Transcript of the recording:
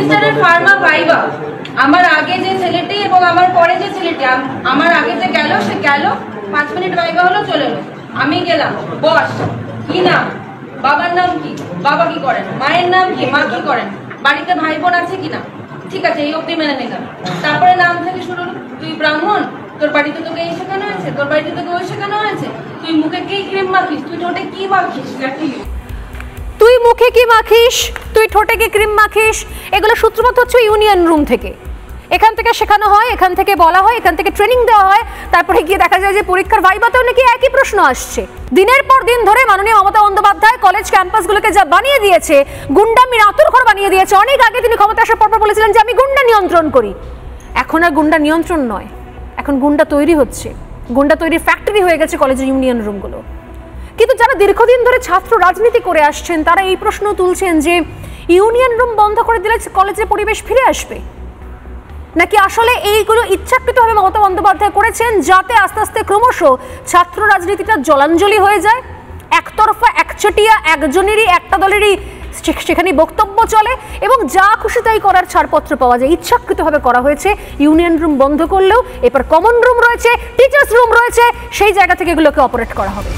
সেমিস্টারের Pharma viva আমার আগে যে ছেলেটি এবং আমার পরে যে ছেলেটি, আমার আগে যে গেল সে গেল, 5 মিনিট ভাইবা হলো, চলে এলো। আমি গেলাম, বস কি নাম, বাবার নাম কি, বাবা কি করেন, মায়ের নাম কি, মা কি করেন, বাড়িতে ভাই বোন আছে কিনা, ঠিক আছে এই অব্দি মেনে নিলাম। তারপরে নাম থেকে শুরু, তুই ব্রাহ্মণ, তোর বাড়িতে তোকে এই শেখানো হয়েছে, তোর বাড়িতে তোকে ওই শেখানো হয়েছে, তুই মুখে কি ক্রিম মাখিস, তুই ঠোঁটে কি মাখিস, তুই মুখে কি মাখিস, তুই ঠোঁটে কি ক্রিম মাখিস, এগুলো সূত্রপাত হচ্ছে ইউনিয়ন রুম থেকে। এখান থেকে শেখানো হয়, এখান থেকে বলা হয়, এখান থেকে ট্রেনিং দেওয়া হয়, তারপরে গিয়ে দেখা যায় যে পরীক্ষার ভাইভাতেও নাকি একই প্রশ্ন আসছে। দিনের পর দিন ধরে মাননীয় মমতা বন্দ্যোপাধ্যায় কলেজ ক্যাম্পাসগুলোকে যা বানিয়ে দিয়েছে, গুন্ডামির আতুরঘর বানিয়ে দিয়েছে। অনেক আগে তিনি ক্ষমতা আসার পর বলেছিলেন যে আমি গুন্ডা নিয়ন্ত্রণ করি। এখন আর গুন্ডা নিয়ন্ত্রণ নয়, এখন গুন্ডা তৈরি হচ্ছে, গুন্ডা তৈরির ফ্যাক্টরি হয়ে গেছে কলেজের ইউনিয়ন রুমগুলো। কিন্তু যারা দীর্ঘদিন ধরে ছাত্র রাজনীতি করে আসছেন তারা এই প্রশ্ন তুলছেন যে ইউনিয়ন রুম বন্ধ করে দিলে কলেজের পরিবেশ ফিরে আসবে, নাকি আসলে এইগুলো ইচ্ছাকৃতভাবে মমতা বন্দ্যোপাধ্যায় করেছেন যাতে আস্তে আস্তে ক্রমশ ছাত্র রাজনীতিটা জলাঞ্জলি হয়ে যায়, একতরফা একচেটিয়া একজনেরই একটা দলেরই সেখানে বক্তব্য চলে এবং যা খুশি তাই করার ছাড়পত্র পাওয়া যায়। ইচ্ছাকৃতভাবে করা হয়েছে। ইউনিয়ন রুম বন্ধ করলেও এবার কমন রুম রয়েছে, টিচার্স রুম রয়েছে, সেই জায়গা থেকে এগুলোকে অপারেট করা হবে।